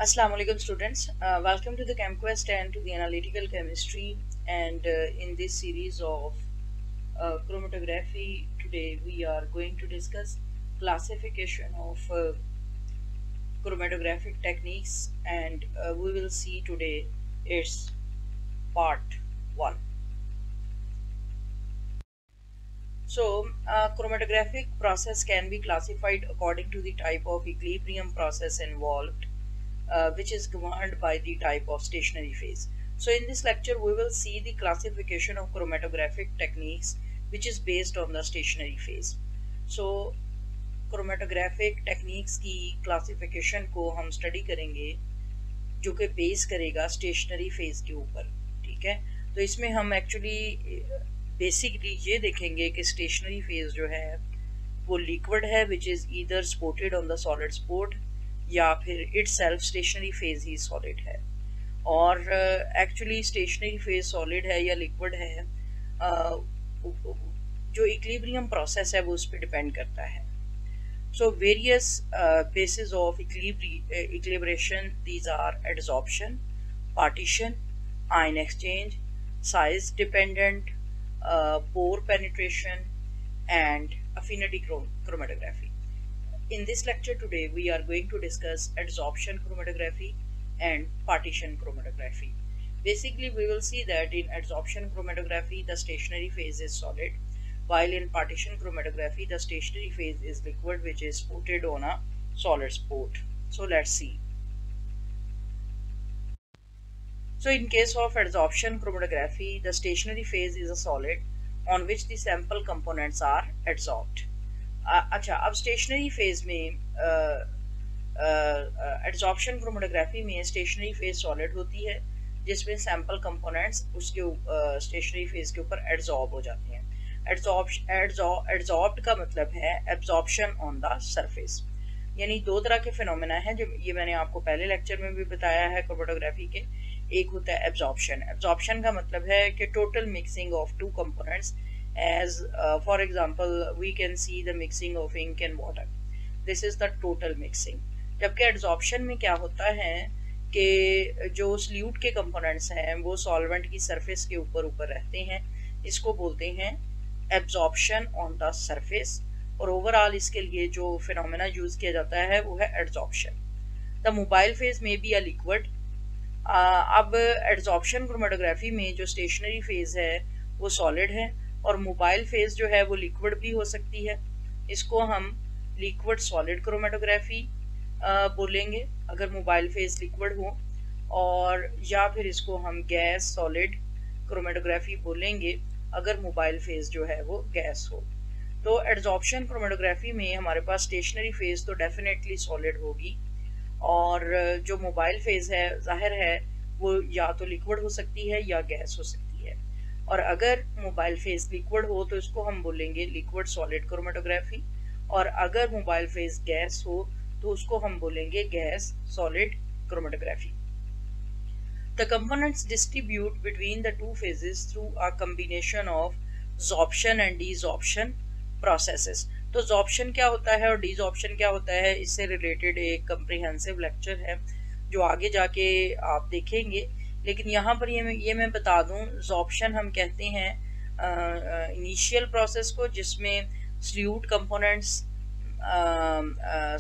Assalamu alaikum students. Welcome to the ChemQuest and to the analytical chemistry. And in this series of chromatography, today we are going to discuss classification of chromatographic techniques, and we will see today its part 1. So, chromatographic process can be classified according to the type of equilibrium process involved, which is governed by the type of stationary phase. So in this lecture we will see the classification of chromatographic techniques which is based on the stationary phase. So chromatographic techniques की classification को हम study करेंगे जो कि base करेगा stationary phase के ऊपर, ठीक है। तो इसमें हम एक्चुअली बेसिकली ये देखेंगे कि स्टेशनरी फेज जो है वो लिक्विड है which is either supported on the solid sport या फिर इटसेल्फ स्टेशनरी फेज ही सॉलिड है। और एक्चुअली स्टेशनरी फेज सॉलिड है या लिक्विड है, जो इक्विलिब्रियम प्रोसेस है वो उस पर डिपेंड करता है। So various bases of equilibration, these are adsorption, partition, ion exchange, size dependent, pore penetration, and affinity chromatography. In this lecture today we are going to discuss adsorption chromatography and partition chromatography. Basically we will see that in adsorption chromatography the stationary phase is solid, while in partition chromatography the stationary phase is liquid which is coated on a solid spot. So let's see. So in case of adsorption chromatography the stationary phase is a solid on which the sample components are adsorbed. अच्छा, अब stationary phase में adsorption chromatography में stationary phase solid होती है जिसमें sample components उसके stationary phase के ऊपर एडसॉर्ब हो जाते हैं। एडसॉर्ब्ड का मतलब है एब्जॉर्प्शन ऑन द सरफेस। यानी दो तरह के फिनोमेना हैं जो ये मैंने आपको पहले लेक्चर में भी बताया है क्रोमेटोग्राफी के। एक होता है एब्जॉर्प्शन। एब्जॉर्प्शन का मतलब है कि total mixing of two components, as for example we can see the mixing of ink and water, this is the total mixing। जबकि एडसॉर्प्शन में क्या होता है कि जो सल्यूट के कंपोनेंट्स हैं वो सॉल्वेंट की सरफेस के ऊपर रहते हैं, इसको बोलते हैं एब्जॉर्प्शन ऑन द सरफेस। और ओवरऑल इसके लिए जो फिनोमेना यूज किया जाता है वो है एडसॉर्प्शन। द मोबाइल फेज में बी अ लिक्विड। अब एडसॉर्प्शन क्रोमेटोग्राफी में जो स्टेशनरी फेज है वो सॉलिड है और मोबाइल फेज जो है वो लिक्विड भी हो सकती है। इसको हम लिक्विड सॉलिड क्रोमेटोग्राफी बोलेंगे अगर मोबाइल फेज लिक्विड हो, और या फिर इसको हम गैस सॉलिड क्रोमेटोग्राफी बोलेंगे अगर मोबाइल फेज जो है वो गैस हो। तो एडसॉर्प्शन क्रोमेटोग्राफी में हमारे पास स्टेशनरी फेज तो डेफिनेटली सॉलिड होगी, और जो मोबाइल फेज है जाहिर है वो या तो लिक्विड हो सकती है या गैस हो सकती है। और अगर मोबाइल फेज लिक्विड हो तो इसको हम बोलेंगे लिक्विड सॉलिड क्रोमेटोग्राफी, और अगर मोबाइल फेज गैस हो तो उसको हम बोलेंगे gas solid chromatography. The components distribute between the two phases through a combination of sorption and desorption processes। तो sorption क्या होता है और desorption क्या होता है, इससे रिलेटेड एक comprehensive लेक्चर है जो आगे जाके आप देखेंगे। लेकिन यहाँ पर ये मैं बता दूं, sorption हम कहते हैं इनिशियल प्रोसेस को जिसमें सल्यूट कंपोनेंट्स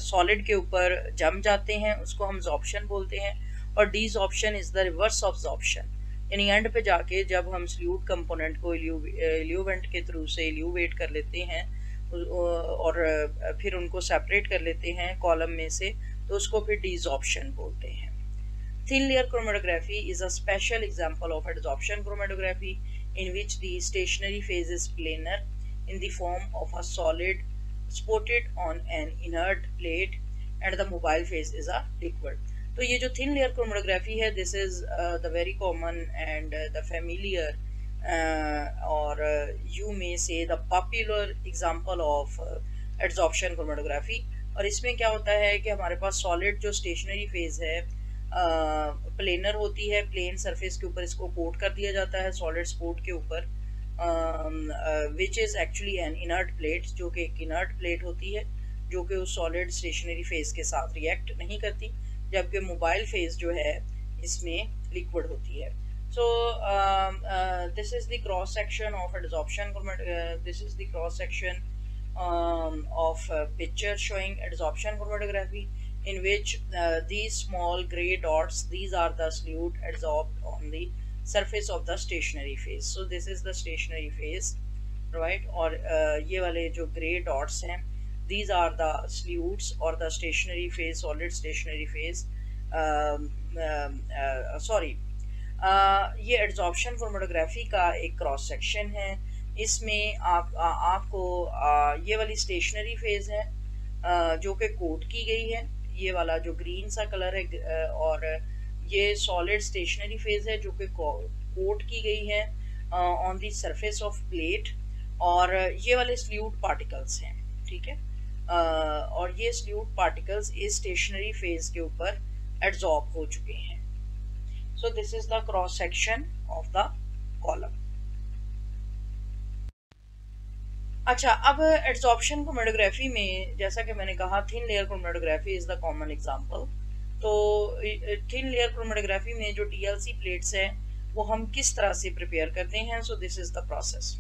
सॉलिड के ऊपर जम जाते हैं, उसको हम sorption बोलते हैं। और desorption is the reverse of sorption, यानी एंड पे जाके जब हम सल्यूट कंपोनेंट को इल्यूवेंट के थ्रू से इल्यूवेट कर लेते हैं और फिर उनको सेपरेट कर लेते हैं कॉलम में से, तो उसको फिर डिसऑर्प्शन बोलते हैं। Thin layer chromatography is a special example of adsorption chromatography in which the stationary phase is planar in the form of a solid supported on an inert plate and the mobile phase is a liquid. तो ये जो thin layer chromatography है this is the very common and the familiar और you may से the popular example of adsorption chromatography. और इसमें क्या होता है कि हमारे पास सॉलिड जो स्टेशनरी फेज है प्लेनर होती है, प्लेन सरफेस के ऊपर इसको कोट कर दिया जाता है सॉलिड स्पोर्ट के ऊपर, which is actually an inert plate, जो कि एक इनर्ट प्लेट होती है जो कि उस सॉलिड स्टेशनरी फेज के साथ रिएक्ट नहीं करती। जबकि मोबाइल फेज जो है इसमें लिक्विड होती है. So this is the cross section of adsorption. This is the cross section of picture showing adsorption chromatography, in which these small gray dots, these are the solute adsorbed on the surface of the stationary phase. So this is the stationary phase, right? और ये वाले जो gray dots हैं, these are the solutes or the stationary phase, solid stationary phase. Sorry. ये adsorption chromatography का एक cross section है. इसमें आपको ये वाली स्टेशनरी फेज है जो कि कोट की गई है, ये वाला जो ग्रीन सा कलर है, और ये सॉलिड स्टेशनरी फेज है जो कि कोट की गई है on the surface of plate, और ये वाले स्ल्यूट पार्टिकल्स हैं, ठीक है. और ये स्ल्यूट पार्टिकल्स इस स्टेशनरी फेज के ऊपर एड्सॉर्ब हो चुके हैं. So this is the cross section of the column. अच्छा, अब एड्सॉर्प्शन क्रोमेटोग्राफी में जैसा कि मैंने कहा thin layer chromatography is the common example. तो थिन लेयर क्रोमेटोग्राफी में जो TLC प्लेट्स हैं वो हम किस तरह से प्रिपेयर करते हैं. सो दिस इज द प्रोसेस.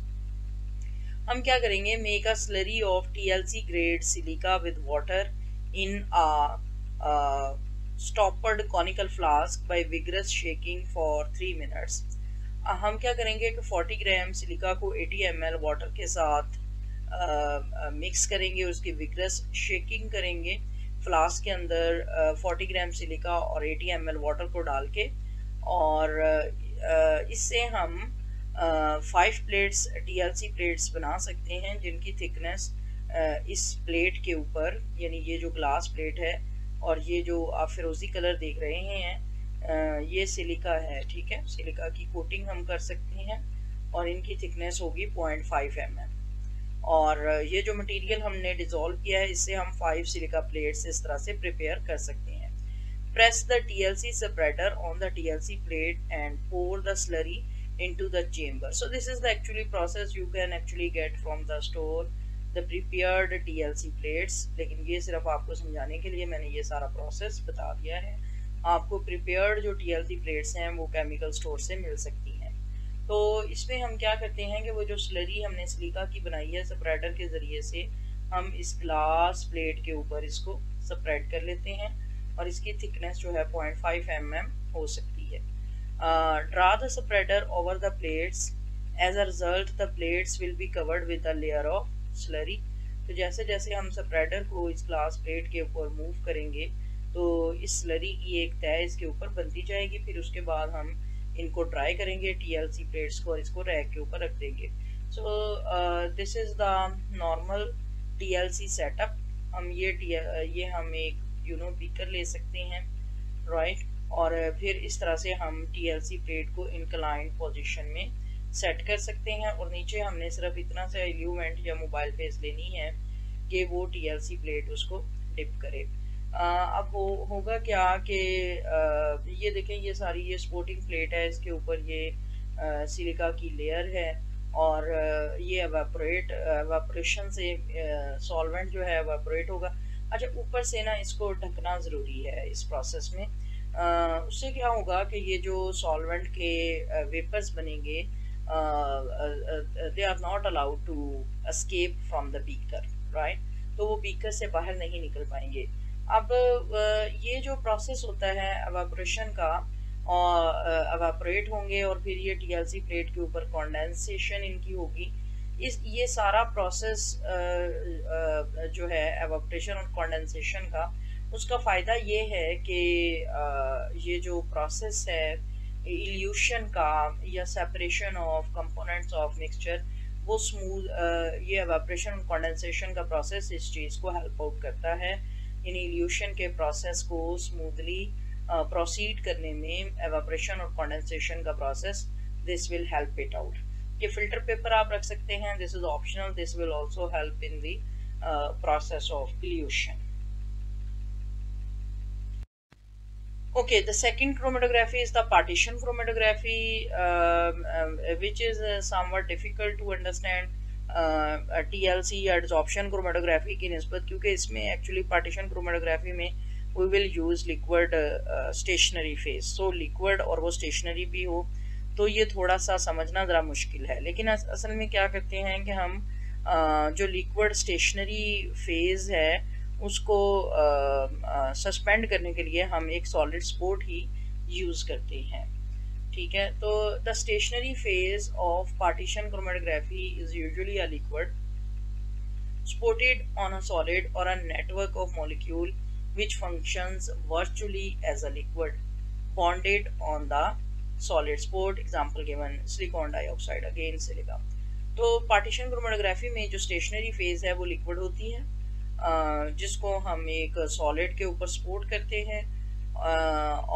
हम क्या करेंगे, make a slurry of TLC grade silica with water in a stoppered conical flask by vigorous shaking for 3 minutes. हम क्या करेंगे कि 40 ग्राम सिलिका को 80 ml वाटर के साथ मिक्स करेंगे, उसकी विगरस शेकिंग करेंगे फ्लास्क के अंदर 40 ग्राम सिलिका और 80 ml वाटर को डाल के, और इससे हम 5 प्लेट्स TLC प्लेट्स बना सकते हैं जिनकी थिकनेस इस प्लेट के ऊपर, यानी ये जो ग्लास प्लेट है और ये जो आप फिरोजी कलर देख रहे हैं ये सिलिका है, ठीक है. सिलिका की कोटिंग हम कर सकते हैं और इनकी थिकनेस होगी 0.5 mm, और ये जो मटेरियल हमने डिसॉल्व किया है इससे हम 5 सिलिका प्लेट्स इस तरह से प्रिपेयर कर सकते हैं. Press the TLC spreader on the TLC plate and pour the slurry into the chamber. So this is the actually process you can actually get from the store the prepared TLC plates. लेकिन ये सिर्फ आपको समझाने के लिए मैंने ये सारा प्रोसेस बता दिया है. आपको प्रिपेयर्ड जो TLC प्लेट्स हैं वो केमिकल स्टोर से मिल सकती हैं. तो इसमें हम क्या करते हैं कि वो जो स्लरी हमने सिलिका की बनाई है स्प्रेडर के ज़रिए से हम इस ग्लास प्लेट के ऊपर इसको स्प्रेड कर लेते हैं, और इसकी थिकनेस जो है 0.5 mm हो सकती है. Draw the spreader over the plates. As a result the plates will be covered with a layer of slurry. तो जैसे जैसे हम स्प्रेडर को इस ग्लास प्लेट के ऊपर मूव करेंगे तो इस स्लरी की एक तय इसके ऊपर बनती जाएगी. फिर उसके बाद हम इनको ड्राई करेंगे TLC प्लेट्स को और इसको रैक के ऊपर रख देंगे. सो this is the normal TLC setup. हम ये हम एक बीकर ले सकते हैं, राइट, और फिर इस तरह से हम TLC प्लेट को इंक्लाइंड पोजीशन में सेट कर सकते हैं, और नीचे हमने सिर्फ इतना सा इल्यूमेंट या मोबाइल फेस लेनी है कि वो TLC प्लेट उसको डिप करे. अब वो होगा क्या कि ये देखें, ये सारी ये स्पोर्टिंग प्लेट है, इसके ऊपर ये सिलिका की लेयर है, और ये एवापोरेशन से सॉल्वेंट जो है एवापोरेट होगा. अच्छा, ऊपर से ना इसको ढकना ज़रूरी है इस प्रोसेस में. उससे क्या होगा कि ये जो सॉल्वेंट के वेपर्स बनेंगे they are not allowed to escape from the beaker, right? तो वो बीकर से बाहर नहीं निकल पाएंगे. अब ये जो प्रोसेस होता है एवापोरेशन का, और एवापोरेट होंगे और फिर ये TLC प्लेट के ऊपर कंडेंसेशन इनकी होगी. ये सारा प्रोसेस जो है एवापोरेशन और कंडेंसेशन का, उसका फ़ायदा ये है कि ये जो प्रोसेस है इल्यूशन का या separation of components of mixture, वो स्मूथ, ये एवापोरेशन और कंडेंसेशन का प्रोसेस इस चीज़ को हेल्प आउट करता है. इन इल्यूशन के प्रोसेस को स्मूथली प्रोसीड करने में एवापोरेशन और कंडेंसेशन का process, this will help it out. ये फिल्टर पेपर आप रख सकते हैं, this is optional. This will also help in the process of evolution. Okay, the second chromatography is the partition chromatography, which is somewhat difficult to understand TLC या adsorption chromatography की निस्बत, क्योंकि इसमें actually partition chromatography में we will use liquid stationary phase. So liquid और वो stationery भी हो तो ये थोड़ा सा समझना ज़रा मुश्किल है, लेकिन असल में क्या करते हैं कि हम जो लिक्विड स्टेशनरी फेज है उसको सस्पेंड करने के लिए हम एक सॉलिड स्पोर्ट ही यूज़ करते हैं। ठीक है, तो the stationary phase of partition chromatography is usually a liquid supported on a solid or a network of molecule which functions virtually as a liquid bonded on the solid sport। example given silicon dioxide, again silica। तो partition chromatography में जो stationary phase है वो liquid होती है, जिसको हम एक सॉलिड के ऊपर सपोर्ट करते हैं,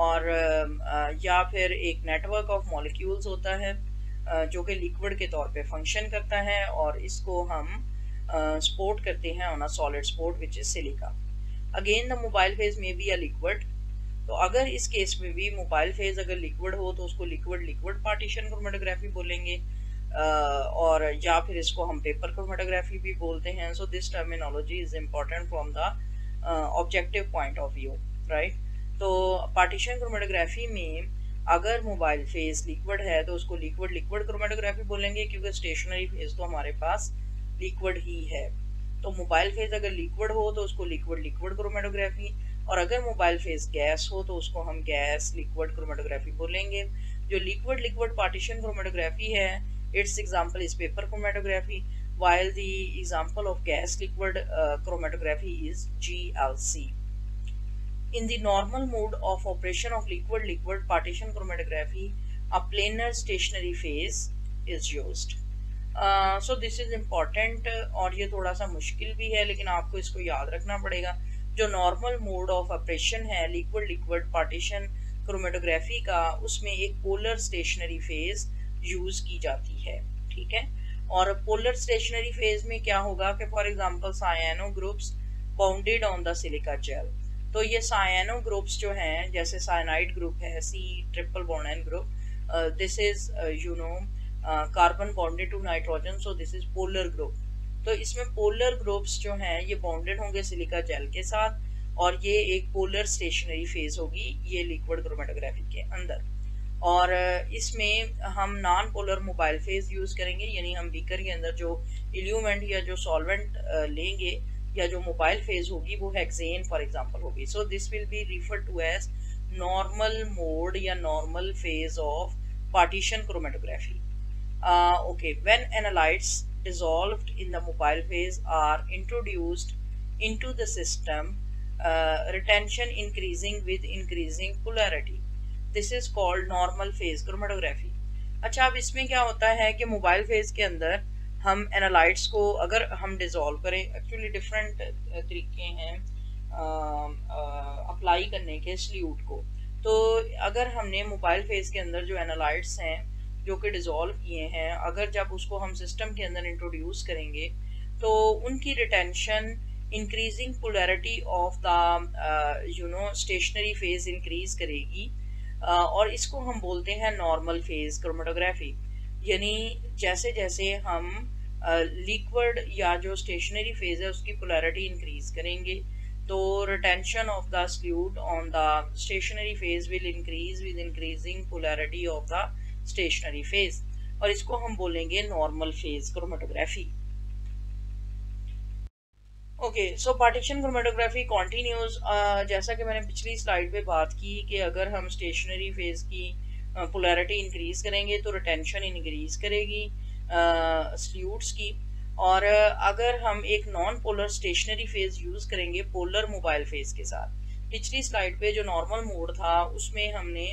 और या फिर एक नेटवर्क ऑफ मॉलिक्यूल्स होता है जो कि लिक्विड के तौर पे फंक्शन करता है, और इसको हम सपोर्ट करते हैं on a solid support which is silica. Again the mobile phase में बी अ लिक्विड। तो अगर इस केस में भी मोबाइल फेज अगर लिक्विड हो तो उसको लिक्विड लिक्विड पार्टीशन क्रोमेटोग्राफी बोलेंगे, और या फिर इसको हम पेपर क्रोमेटोग्राफी भी बोलते हैं। So this terminology is important from the objective point of view, right. तो पार्टीशन क्रोमेटोग्राफी में अगर मोबाइल फेज लिक्विड है तो उसको लिक्विड लिक्विड क्रोमेटोग्राफी बोलेंगे, क्योंकि स्टेशनरी फेज तो हमारे पास लिक्विड ही है। तो मोबाइल फेज अगर लिक्विड हो तो उसको लिक्विड लिक्विड क्रोमेटोग्राफी, और अगर मोबाइल फेज गैस हो तो उसको हम गैस लिक्विड क्रोमेटोग्राफी बोलेंगे। जो लिक्विड लिक्विड पार्टीशन क्रोमेटोग्राफी है, it's example is paper chromatography, while the example of gas liquid chromatography is GLC। In the normal mode of operation of liquid liquid partition chromatography, a planar stationary phase is used। So this is important, और ये थोड़ा सा मुश्किल भी है, लेकिन आपको इसको याद रखना पड़ेगा। जो नॉर्मल मोड ऑफ ऑपरेशन है लिक्विड लिक्विड पार्टीशन क्रोमेटोग्राफी का, उसमें एक पोलर स्टेशनरी फेज यूज की जाती है। ठीक है, और पोलर स्टेशनरी फेज में क्या होगा कि for example cyano groups bounded on the silica gel. तो ये सायानो ग्रुप्स जो हैं, जैसे साइनाइड ग्रुप है C triple bond N group, this is you know carbon bonded to nitrogen, so this is polar group. तो इसमें polar groups जो हैं ये बॉन्डेड होंगे सिलिका जेल के साथ, और ये एक पोलर स्टेशनरी फेज होगी ये लिक्विड क्रोमेटोग्राफी के अंदर। और इसमें हम non polar mobile phase use करेंगे, यानी हम बीकर के अंदर जो इल्यूमेंट या जो सॉल्वेंट लेंगे, या जो मोबाइल फेज होगी वो हेक्सेन फॉर एग्जांपल होगी। So this will be referred to as normal mode या normal phase of partition chromatography. Okay, when analytes dissolved in the mobile phase are introduced into the system, retention increasing with increasing polarity, this is called normal phase chromatography। अच्छा, अब इसमें क्या होता है कि mobile phase के अंदर हम एनालाइट्स को अगर हम डिजोल्व करें, एक्चुअली डिफरेंट तरीके हैं अप्लाई करने के सल्यूट को। तो अगर हमने मोबाइल फेज के अंदर जो एनालाइट्स हैं जो कि डिजोल्व किए हैं, अगर जब उसको हम सिस्टम के अंदर इंट्रोड्यूस करेंगे तो उनकी retention increasing polarity of the stationary phase increase करेगी, और इसको हम बोलते हैं नॉर्मल फेज क्रोमेटोग्राफी। यानी जैसे जैसे हम लिक्विड या जो स्टेशनरी फेज है उसकी पोलैरिटी इंक्रीज करेंगे तो retention of the solute on the stationary phase will increase with increasing polarity of the stationary phase, और इसको हम बोलेंगे नॉर्मल फेज क्रोमेटोग्राफी। ओके, सो पार्टीशन क्रोमेटोग्राफी कॉन्टिन्यूज। जैसा कि मैंने पिछली स्लाइड पे बात की कि अगर हम स्टेशनरी फेज की पोलैरिटी इंक्रीज करेंगे तो रिटेंशन इंक्रीज करेगी सल्यूट्स की, और अगर हम एक non polar stationary phase use करेंगे पोलर मोबाइल फेज के साथ। पिछली स्लाइड पे जो नॉर्मल मोड था उसमें हमने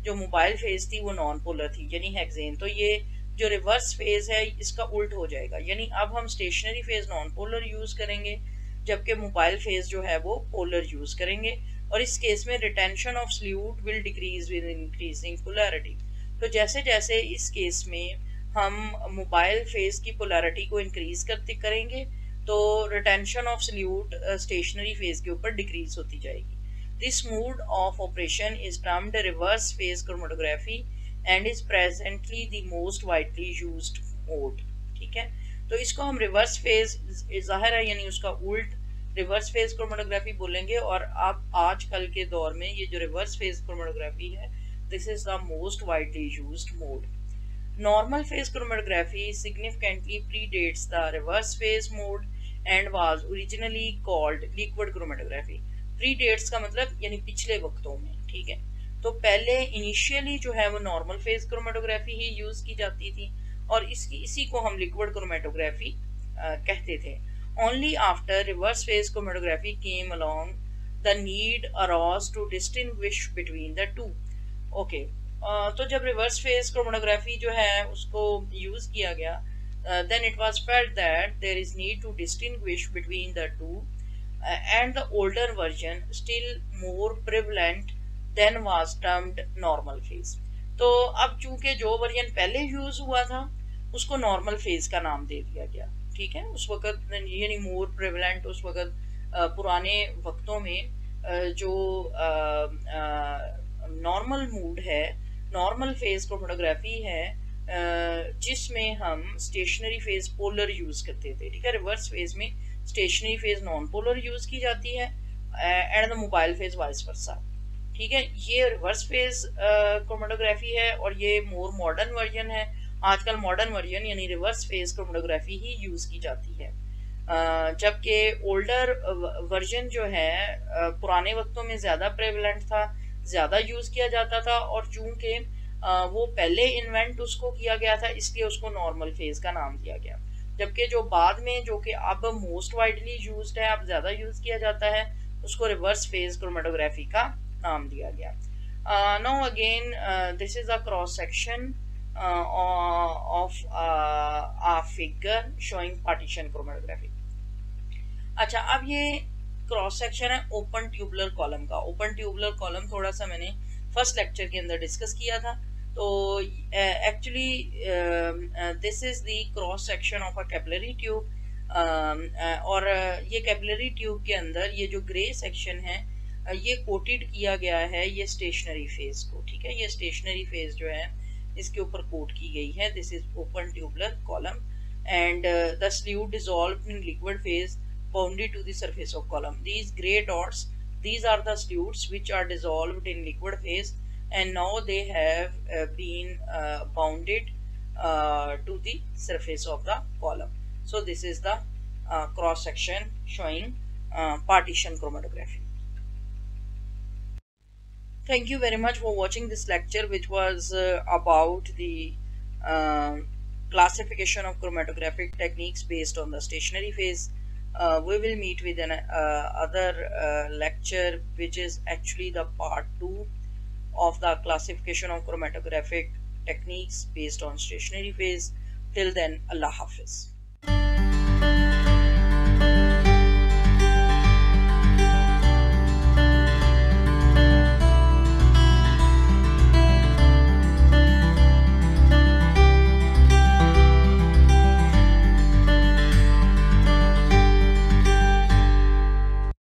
जो मोबाइल फेज थी वो नॉन पोलर थी यानी हेक्सेन। तो ये जो रिवर्स फेज है इसका उल्ट हो जाएगा, यानी अब हम stationary phase non polar use करेंगे जबकि मोबाइल फेज जो है वो पोलर यूज करेंगे, और इस केस में retention of solute will decrease with increasing polarity. तो जैसे जैसे इस केस में हम मोबाइल फेज की पोलैरिटी को इंक्रीज करेंगे तो retention of solute stationary phase के ऊपर डिक्रीज होती जाएगी। This mode of operation is termed reverse phase chromatography and is presently the most widely used mode। ठीक है, तो इसको हम रिवर्स फेज जाहिर है यानी उसका उल्ट रिवर्स फेज क्रोमेटोग्राफी बोलेंगे। और अब आजकल के दौर में ये जो रिवर्स फेज क्रोमेटोग्राफी है, this is the most widely used mode. Normal phase chromatography significantly predates the reverse phase mode and was originally called liquid chromatography. Predates का मतलब यानी पिछले वक्तों में, ठीक है। तो पहले इनिशियली जो है वो नॉर्मल फेज क्रोमेटोग्राफी ही यूज की जाती थी और इसी को हम लिक्विड क्रोमेटोग्राफी कहते थे। Only after reverse phase chromatography came along, the need arose to distinguish between the two. Okay. तो जब रिवर्स फेज क्रोमेटोग्राफी जो है उसको यूज किया गया, then it was felt that there is need to distinguish between the two and the older version still more prevalent then was termed normal phase. तो अब चूंकि जो वर्जन पहले यूज हुआ था उसको नॉर्मल फेज का नाम दे दिया गया, ठीक है। उस वक्त यानी मोर प्रिवलेंट, उस वक्त पुराने वक्तों में जो नॉर्मल मूड है, नॉर्मल फेज क्रोमेटोग्राफी है, जिसमें हम स्टेशनरी फेज पोलर यूज करते थे, ठीक है। रिवर्स फेज में stationary phase non polar use की जाती है and the mobile phase vice versa, ठीक है। ये रिवर्स फेज क्रोमेटोग्राफी है और ये मोर मॉडर्न वर्जन है। आजकल मॉडर्न वर्जन यानी रिवर्स फेज क्रोमेटोग्राफी ही यूज की जाती है, जबकि ओल्डर वर्जन जो है पुराने वक्तों में ज्यादा प्रेवलेंट था, ज्यादा यूज किया जाता था और चूंकि वो पहले इन्वेंट उसको किया गया था इसलिए उसको नॉर्मल फेज का नाम दिया गया। जबकि जो बाद में जो कि अब मोस्ट वाइडली यूज्ड है, अब ज्यादा यूज किया जाता है, उसको रिवर्स फेज क्रोमेटोग्राफी का नाम दिया गया। Now again this is a cross section of a figure showing partition chromatography. अच्छा, अब ये क्रॉस सेक्शन है ओपन ट्यूबुलर कॉलम का। ओपन ट्यूबुलर कॉलम थोड़ा सा मैंने फर्स्ट लेक्चर के अंदर डिस्कस किया था। तो actually this is the cross section of a capillary tube और ये कैपिलरी ट्यूब के अंदर ये जो ग्रे सेक्शन है ये कोटेड किया गया है ये स्टेशनरी फेज को, ठीक है। ये स्टेशनरी फेज जो है इसके ऊपर कोट की गई है। This is open tubular column and the solute dissolved in liquid phase bounded to the surface of column. These gray dots, these are the solutes which are dissolved in liquid phase and now they have been bounded to the surface of the column. So this is the cross section showing partition chromatography. Thank you very much for watching this lecture, which was about the classification of chromatographic techniques based on the stationary phase. We will meet with an other lecture which is actually the part 2 of the classification of chromatographic techniques based on stationary phase. Till then, Allah Hafiz.